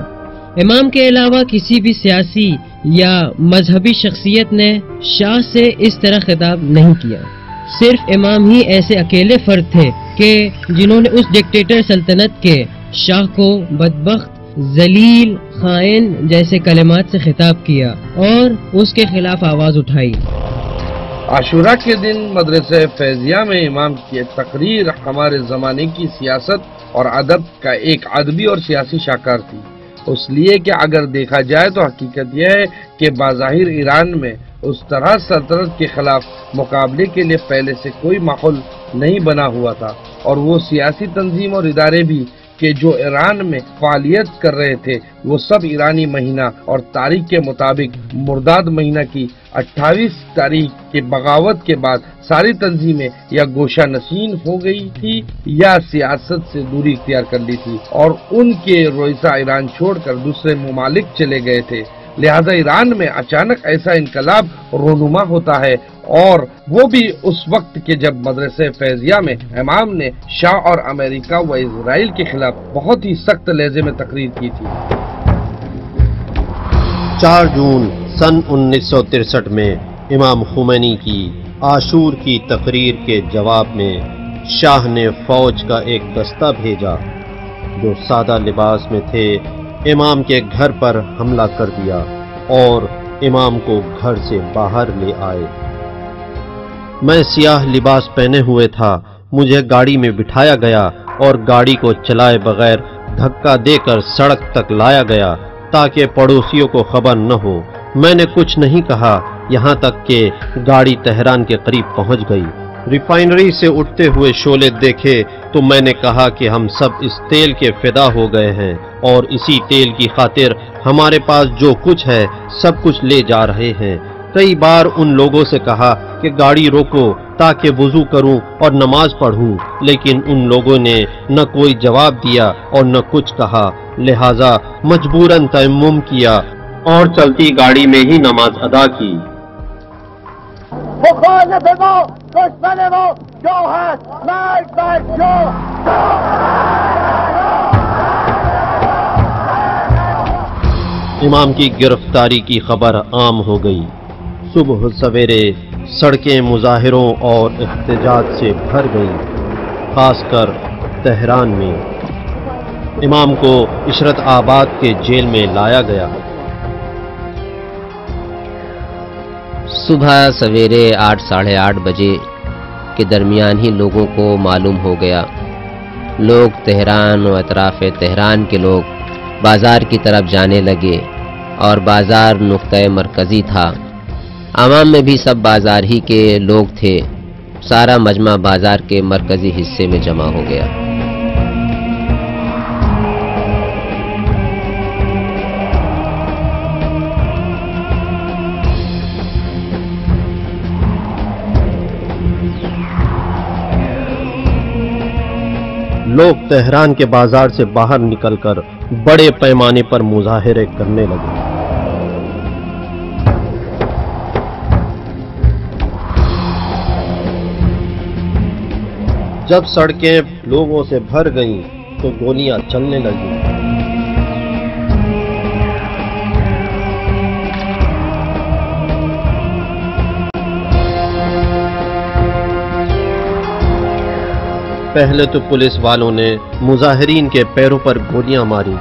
امام کے علاوہ کسی بھی سیاسی یا مذہبی شخصیت نے شاہ سے اس طرح خطاب نہیں کیا۔ صرف امام ہی ایسے اکیلے فرد تھے کہ جنہوں نے اس ڈکٹیٹر سلطنت کے شاہ کو بدبخت، ذلیل، خائن جیسے کلمات سے خطاب کیا اور اس کے خلاف آواز اٹھائی۔ عاشورہ کے دن مدرسہ فیضیہ میں امام کی تقریر ہمارے زمانے کی سیاست اور ادب کا ایک ادبی اور سیاسی شاہکار تھی، اس لیے کہ اگر دیکھا جائے تو حقیقت یہ ہے کہ بظاہر ایران میں اس طرح سلطنت کے خلاف مقابلے کے لیے پہلے سے کوئی ماحول نہیں بنا ہوا تھا، اور وہ سیاسی تنظیم اور ادارے بھی کہ جو ایران میں فعالیت کر رہے تھے وہ سب ایرانی مہینہ اور تاریخ کے مطابق مرداد مہینہ کی 28 تاریخ کے بغاوت کے بعد ساری تنظیمیں یا گوشہ نشین ہو گئی تھی یا سیاست سے دوری اختیار کر لی تھی اور ان کے رویسا ایران چھوڑ کر دوسرے ممالک چلے گئے تھے۔ لہذا ایران میں اچانک ایسا انقلاب رونما ہوتا ہے، اور وہ بھی اس وقت کے جب مدرسہ فیضیہ میں امام نے شاہ اور امریکہ و اسرائیل کے خلاف بہت ہی سخت لہجے میں تقریر کی تھی۔ 4 جون سن 1963 میں امام خمینی کی عاشور کی تقریر کے جواب میں شاہ نے فوج کا ایک دستہ بھیجا جو سادہ لباس میں تھے، امام کے گھر پر حملہ کر دیا اور امام کو گھر سے باہر لے آئے۔ میں سیاہ لباس پہنے ہوئے تھا، مجھے گاڑی میں بٹھایا گیا اور گاڑی کو چلائے بغیر دھکا دے کر سڑک تک لایا گیا تاکہ پڑوسیوں کو خبر نہ ہو۔ میں نے کچھ نہیں کہا یہاں تک کہ گاڑی تہران کے قریب پہنچ گئی۔ ریفائنری سے اٹھتے ہوئے شعلے دیکھے تو میں نے کہا کہ ہم سب اس تیل کے فدا ہو گئے ہیں اور اسی تیل کی خاطر ہمارے پاس جو کچھ ہے سب کچھ لے جا رہے ہیں۔ کئی بار ان لوگوں سے کہا کہ گاڑی روکو تاکہ وضو کروں اور نماز پڑھوں، لیکن ان لوگوں نے نہ کوئی جواب دیا اور نہ کچھ کہا، لہذا مجبوراً تیمم کیا اور چلتی گاڑی میں ہی نماز ادا کی۔ مخالف ما، دشمن ما جو ہے مرگ بر جو۔ امام کی گرفتاری کی خبر عام ہو گئی۔ صبح سویرے سڑکیں مظاہروں اور احتجاج سے بھر گئیں، خاص کر تہران میں۔ امام کو عشرت آباد کے جیل میں لایا گیا۔ صبح سویرے 8 ساڑھے 8 بجے کے درمیان ہی لوگوں کو معلوم ہو گیا۔ لوگ تہران و اطراف تہران کے لوگ بازار کی طرف جانے لگے اور بازار نقطۂ مرکزی تھا۔ عوام میں بھی سب بازار ہی کے لوگ تھے۔ سارا مجمع بازار کے مرکزی حصے میں جمع ہو گیا۔ لوگ تہران کے بازار سے باہر نکل کر بڑے پیمانے پر مظاہرے کرنے لگے۔ جب سڑکیں لوگوں سے بھر گئیں تو گولیاں چلنے لگیں۔ پہلے تو پولیس والوں نے مظاہرین کے پیروں پر گولیاں ماری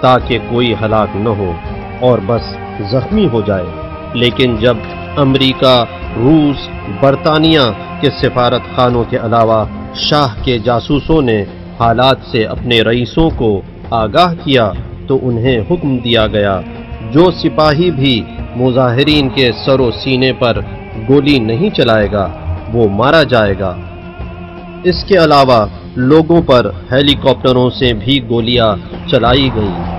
تاکہ کوئی ہلاک نہ ہو اور بس زخمی ہو جائے، لیکن جب امریکہ، روس، برطانیہ کے سفارت خانوں کے علاوہ شاہ کے جاسوسوں نے حالات سے اپنے رئیسوں کو آگاہ کیا تو انہیں حکم دیا گیا جو سپاہی بھی مظاہرین کے سر و سینے پر گولی نہیں چلائے گا وہ مارا جائے گا۔ اس کے علاوہ لوگوں پر ہیلی کاپٹروں سے بھی گولیاں چلائی گئیں۔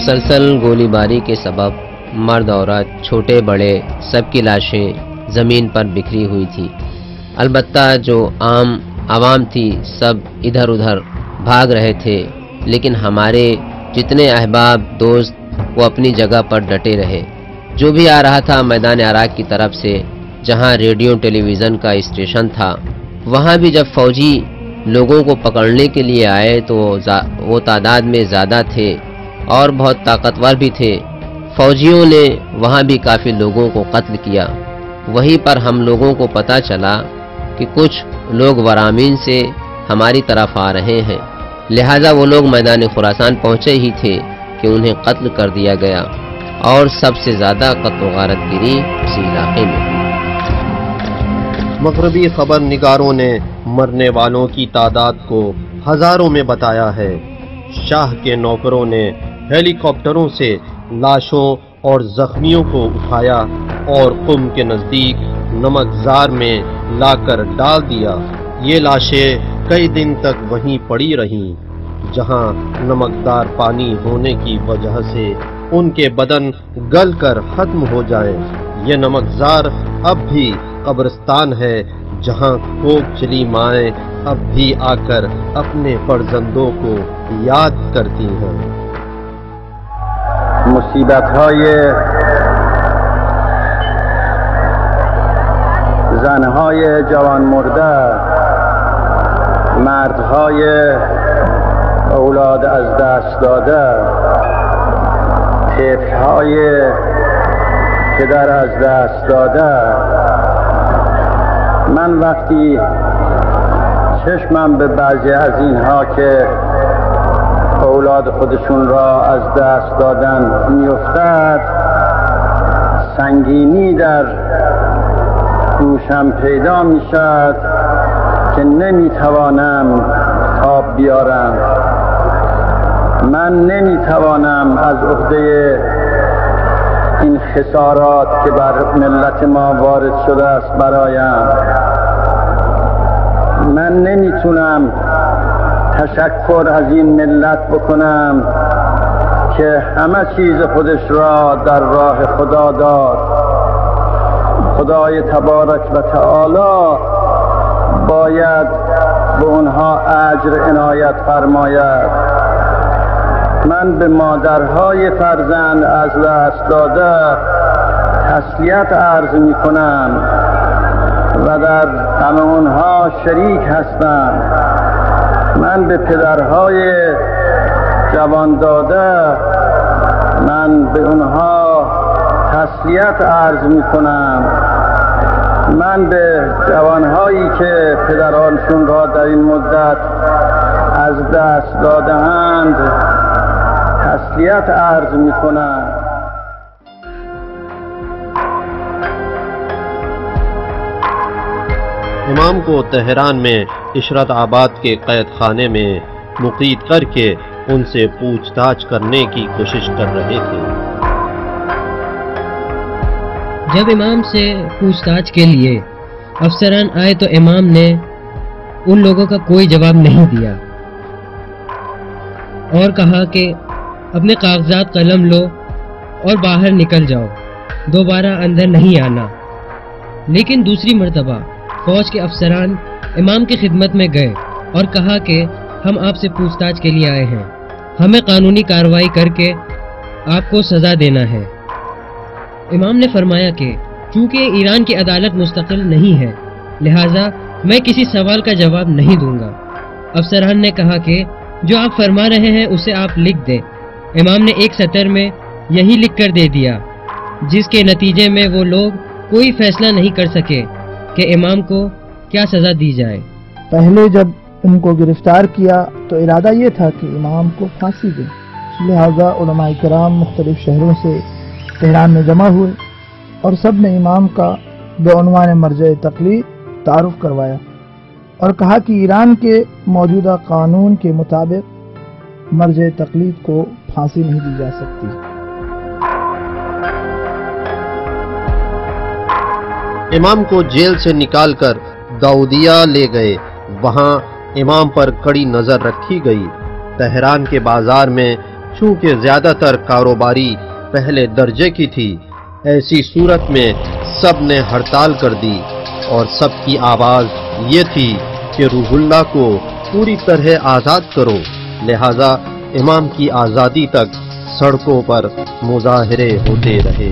مسلسل گولی باری کے سبب مرد عورت چھوٹے بڑے سب کی لاشیں زمین پر بکھری ہوئی تھی۔ البتہ جو عام عوام تھی سب ادھر ادھر بھاگ رہے تھے، لیکن ہمارے جتنے احباب دوست وہ اپنی جگہ پر ڈٹے رہے۔ جو بھی آ رہا تھا میدان عراق کی طرف سے، جہاں ریڈیو ٹیلی ویژن کا اسٹیشن تھا، وہاں بھی جب فوجی لوگوں کو پکڑنے کے لیے آئے تو وہ تعداد میں زیادہ تھے اور بہت طاقتور بھی تھے۔ فوجیوں نے وہاں بھی کافی لوگوں کو قتل کیا۔ وہیں پر ہم لوگوں کو پتہ چلا کہ کچھ لوگ ورامین سے ہماری طرف آ رہے ہیں، لہٰذا وہ لوگ میدان خراسان پہنچے ہی تھے کہ انہیں قتل کر دیا گیا، اور سب سے زیادہ قتل و غارت گری اسی علاقے میں۔ مغربی خبر نگاروں نے مرنے والوں کی تعداد کو ہزاروں میں بتایا ہے۔ شاہ کے نوکروں نے ہیلی کاپٹروں سے لاشوں اور زخمیوں کو اٹھایا اور قم کے نزدیک نمکزار میں لا کر ڈال دیا۔ یہ لاشیں کئی دن تک وہیں پڑی رہیں، جہاں نمکدار پانی ہونے کی وجہ سے ان کے بدن گل کر ختم ہو جائیں۔ یہ نمکزار اب بھی قبرستان ہے، جہاں کوک چلی مائیں اب بھی آ کر اپنے فرزندوں کو یاد کرتی ہیں۔ مصیبت‌های زنهای جوان مرده، مردهای اولاد از دست داده، طفل‌های پدر از دست داده. من وقتی چشمم به بعضی از اینها که اولاد خودشون را از دست دادن میافتد، سنگینی در گوشم پیدا میشد که نمیتوانم تاب بیارم. من نمیتوانم از عهده این خسارات که بر ملت ما وارد شده است برایم. من نمیتونم تشکر از این ملت بکنم که همه چیز خودش را در راه خدا داد. خدای تبارک و تعالی باید به اونها اجر عنایت فرماید. من به مادرهای فرزند از دست داده تسلیت عرض می کنم و در غم اونها شریک هستم. من به پدرهای جوان داده من به اونها تسلیت عرض می کنم. من به جوانهایی که پدرانشون را در این مدت از دست داده‌اند تسلیت عرض می کنم. امام کو تہران میں عشرت آباد کے قید خانے میں مقید کر کے ان سے پوچھ تاچھ کرنے کی کوشش کر رہے تھے۔ جب امام سے پوچھ تاچھ کے لیے افسران آئے تو امام نے ان لوگوں کا کوئی جواب نہیں دیا اور کہا کہ اپنے کاغذات قلم لو اور باہر نکل جاؤ، دوبارہ اندر نہیں آنا۔ لیکن دوسری مرتبہ فوج کے افسران امام کی خدمت میں گئے اور کہا کہ ہم آپ سے پوچھ تاچھ کے لیے آئے ہیں، ہمیں قانونی کارروائی کر کے آپ کو سزا دینا ہے۔ امام نے فرمایا کہ چونکہ ایران کی عدالت مستقل نہیں ہے لہٰذا میں کسی سوال کا جواب نہیں دوں گا۔ افسران نے کہا کہ جو آپ فرما رہے ہیں اسے آپ لکھ دیں۔ امام نے ایک سطر میں یہی لکھ کر دے دیا، جس کے نتیجے میں وہ لوگ کوئی فیصلہ نہیں کر سکے کہ امام کو کیا سزا دی جائے۔ پہلے جب ان کو گرفتار کیا تو ارادہ یہ تھا کہ امام کو پھانسی دیں، لہذا علماء کرام مختلف شہروں سے تہران میں جمع ہوئے اور سب نے امام کا بعنوان مرجع تقلید تعارف کروایا اور کہا کہ ایران کے موجودہ قانون کے مطابق مرجع تقلید کو پھانسی نہیں دی جا سکتی۔ امام کو جیل سے نکال کر داؤدیہ لے گئے، وہاں امام پر کڑی نظر رکھی گئی۔ تہران کے بازار میں چونکہ زیادہ تر کاروباری پہلے درجے کی تھی، ایسی صورت میں سب نے ہڑتال کر دی اور سب کی آواز یہ تھی کہ روح اللہ کو پوری طرح آزاد کرو۔ لہذا امام کی آزادی تک سڑکوں پر مظاہرے ہوتے رہے۔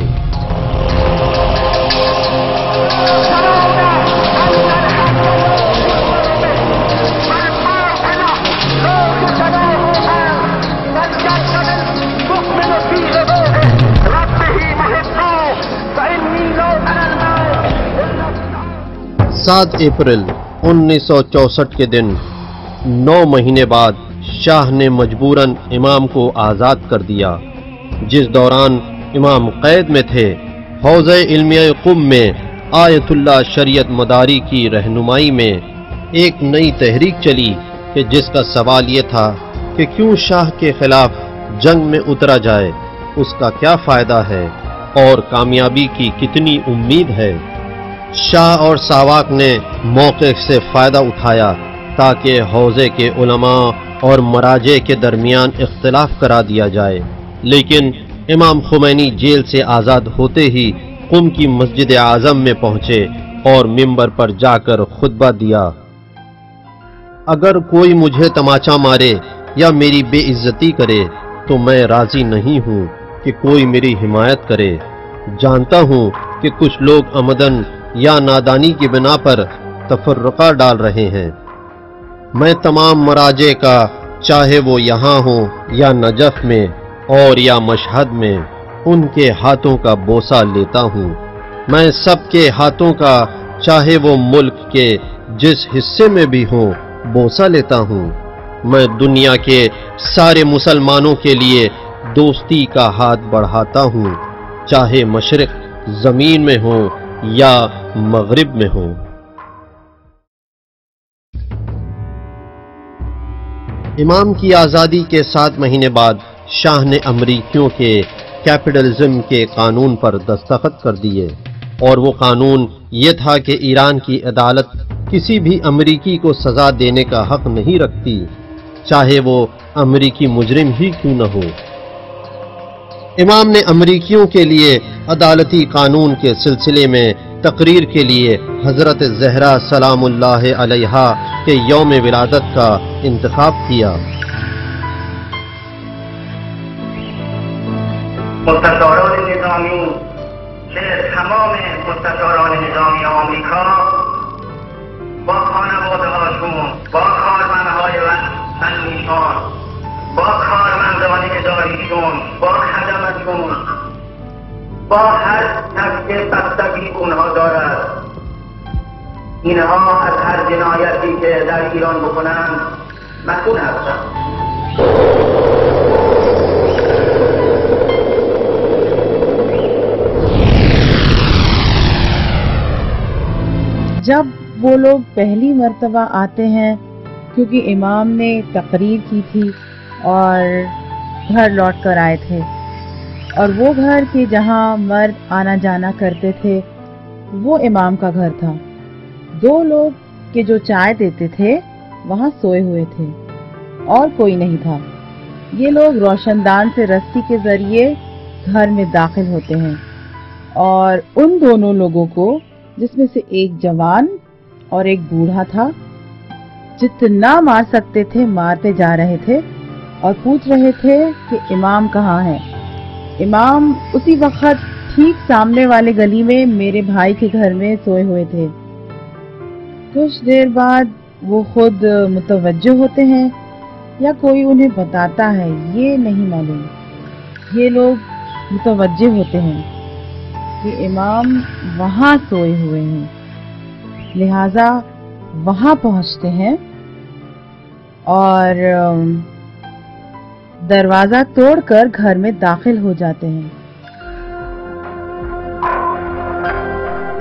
سات اپریل 1964 کے دن 9 مہینے بعد شاہ نے مجبوراً امام کو آزاد کر دیا، جس دوران امام قید میں تھے۔ حوزہ علمیہ قم میں آیت اللہ شریعت مداری کی رہنمائی میں ایک نئی تحریک چلی کہ جس کا سوال یہ تھا کہ کیوں شاہ کے خلاف جنگ میں اترا جائے، اس کا کیا فائدہ ہے اور کامیابی کی کتنی امید ہے۔ شاہ اور ساواک نے موقع سے فائدہ اٹھایا تاکہ حوزے کے علماء اور مراجع کے درمیان اختلاف کرا دیا جائے، لیکن امام خمینی جیل سے آزاد ہوتے ہی قم کی مسجد اعظم میں پہنچے اور منبر پر جا کر خطبہ دیا۔ اگر کوئی مجھے تماچا مارے یا میری بے عزتی کرے تو میں راضی نہیں ہوں کہ کوئی میری حمایت کرے۔ جانتا ہوں کہ کچھ لوگ عمدن یا نادانی کی بنا پر تفرقہ ڈال رہے ہیں۔ میں تمام مراجع کا، چاہے وہ یہاں ہوں یا نجف میں اور یا مشہد میں، ان کے ہاتھوں کا بوسہ لیتا ہوں۔ میں سب کے ہاتھوں کا، چاہے وہ ملک کے جس حصے میں بھی ہوں، بوسہ لیتا ہوں۔ میں دنیا کے سارے مسلمانوں کے لیے دوستی کا ہاتھ بڑھاتا ہوں، چاہے مشرق زمین میں ہوں یا مغرب میں ہوں۔ امام کی آزادی کے 7 مہینے بعد شاہ نے امریکیوں کے کیپٹلزم کے قانون پر دستخط کر دیے، اور وہ قانون یہ تھا کہ ایران کی عدالت کسی بھی امریکی کو سزا دینے کا حق نہیں رکھتی، چاہے وہ امریکی مجرم ہی کیوں نہ ہو۔ امام نے امریکیوں کے لیے عدالتی قانون کے سلسلے میں تقریر کے لیے حضرت زہرا سلام اللہ علیہا کے یوم ولادت کا انتخاب کیا۔ مستشاران نظامی که تمام مستشاران نظامی آمریکا با خانواده‌هاشون، با کارمندهای فنیشان، با کارمندان اداریشون، با خدمتشون، با هر نقش بستگی اونها دارد، اینها از هر جنایتی که در ایران بکنند مسئول هستند۔ جب وہ لوگ پہلی مرتبہ آتے ہیں، کیونکہ امام نے تقریر کی تھی اور گھر لوٹ کر آئے تھے، اور وہ گھر کے جہاں مرد آنا جانا کرتے تھے وہ امام کا گھر تھا۔ 2 لوگ کہ جو چائے دیتے تھے وہاں سوئے ہوئے تھے اور کوئی نہیں تھا۔ یہ لوگ روشن دان سے رسی کے ذریعے گھر میں داخل ہوتے ہیں، اور ان دونوں لوگوں کو، جس میں سے ایک جوان اور ایک بوڑھا تھا، جتنا مار سکتے تھے مارتے جا رہے تھے اور پوچھ رہے تھے کہ امام کہاں ہے۔ امام اسی وقت ٹھیک سامنے والے گلی میں میرے بھائی کے گھر میں سوئے ہوئے تھے۔ کچھ دیر بعد وہ خود متوجہ ہوتے ہیں یا کوئی انہیں بتاتا ہے، یہ نہیں معلوم۔ یہ لوگ متوجہ ہوتے ہیں کہ امام وہاں سوئے ہوئے ہیں، لہذا وہاں پہنچتے ہیں اور دروازہ توڑ کر گھر میں داخل ہو جاتے ہیں۔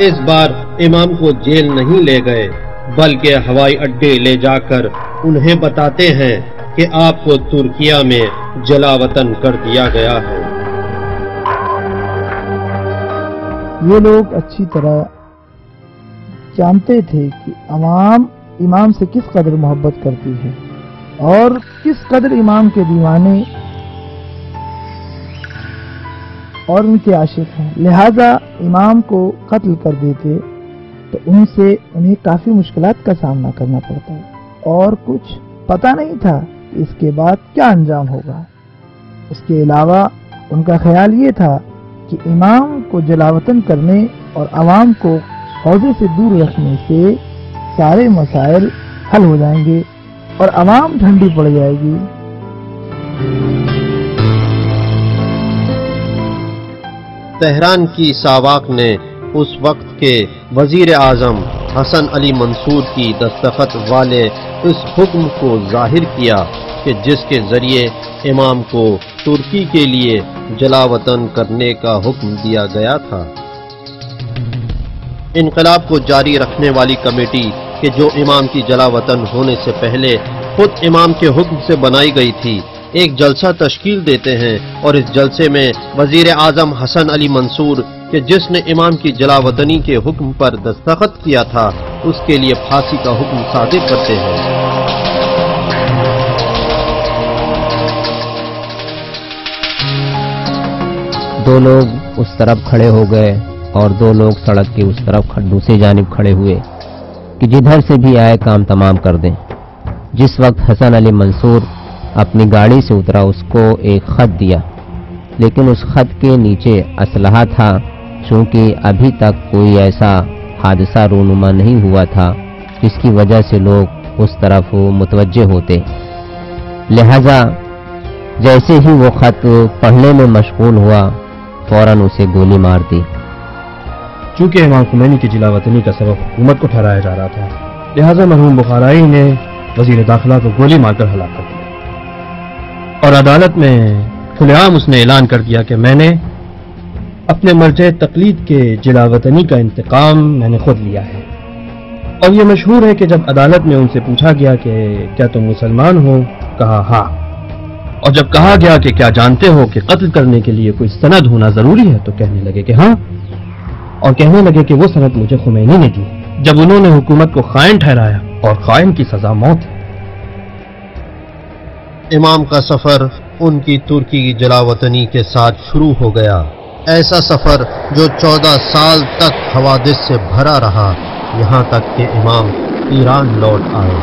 اس بار امام کو جیل نہیں لے گئے، بلکہ ہوائی اڈے لے جا کر انہیں بتاتے ہیں کہ آپ کو ترکیہ میں جلا وطن کر دیا گیا ہے۔ یہ لوگ اچھی طرح جانتے تھے کہ عوام امام سے کس قدر محبت کرتی ہے اور کس قدر امام کے دیوانے اور ان کے عاشق ہیں، لہذا امام کو قتل کر دیتے تو ان سے انہیں کافی مشکلات کا سامنا کرنا پڑتا ہے اور کچھ پتہ نہیں تھا کہ اس کے بعد کیا انجام ہوگا۔ اس کے علاوہ ان کا خیال یہ تھا کہ امام کو جلاوطن کرنے اور عوام کو حوضے سے دور رکھنے سے سارے مسائل حل ہو جائیں گے اور عوام ٹھنڈی پڑ جائے گی۔ تہران کی ساواک نے اس وقت کے وزیر اعظم حسن علی منصور کی دستخط والے اس حکم کو ظاہر کیا کہ جس کے ذریعے امام کو ترکی کے لیے جلاوطن کرنے کا حکم دیا گیا تھا۔ انقلاب کو جاری رکھنے والی کمیٹی کہ جو امام کی جلاوطن ہونے سے پہلے خود امام کے حکم سے بنائی گئی تھی، ایک جلسہ تشکیل دیتے ہیں اور اس جلسے میں وزیر اعظم حسن علی منصور کہ جس نے امام کی جلاوطنی کے حکم پر دستخط کیا تھا اس کے لیے پھانسی کا حکم صادر کرتے ہیں۔ دو لوگ اس طرف کھڑے ہو گئے اور دو لوگ سڑک کے اس طرف دوسری جانب کھڑے ہوئے کہ جدھر سے بھی آئے کام تمام کر دیں۔ جس وقت حسن علی منصور اپنی گاڑی سے اترا اس کو ایک خط دیا، لیکن اس خط کے نیچے اسلحہ تھا، چونکہ ابھی تک کوئی ایسا حادثہ رونما نہیں ہوا تھا جس کی وجہ سے لوگ اس طرف متوجہ ہوتے، لہذا جیسے ہی وہ خط پڑھنے میں مشغول ہوا فوراً اسے گولی مار دی۔ چونکہ امام خمینی کی جلاوطنی کا سبب حکومت کو ٹھہرایا جا رہا تھا، لہذا مرحوم بخارائی نے وزیر داخلہ کو گولی مار کر ہلاک کر دیا اور عدالت میں کھلے عام اس نے اعلان کر دیا کہ میں نے اپنے مرجع تقلید کے جلاوطنی کا انتقام میں نے خود لیا ہے۔ اور یہ مشہور ہے کہ جب عدالت میں ان سے پوچھا گیا کہ کیا تم مسلمان ہو، کہا ہاں، اور جب کہا گیا کہ کیا جانتے ہو کہ قتل کرنے کے لیے کوئی سند ہونا ضروری ہے، تو کہنے لگے کہ ہاں، اور کہنے لگے کہ وہ سند مجھے خمینی نے دی جب انہوں نے حکومت کو خائن ٹھہرایا اور خائن کی سزا موت ہے۔ امام کا سفر ان کی ترکی کی جلاوطنی کے ساتھ شروع ہو گیا، ایسا سفر جو 14 سال تک حوادث سے بھرا رہا، یہاں تک کہ امام ایران لوٹ آئے۔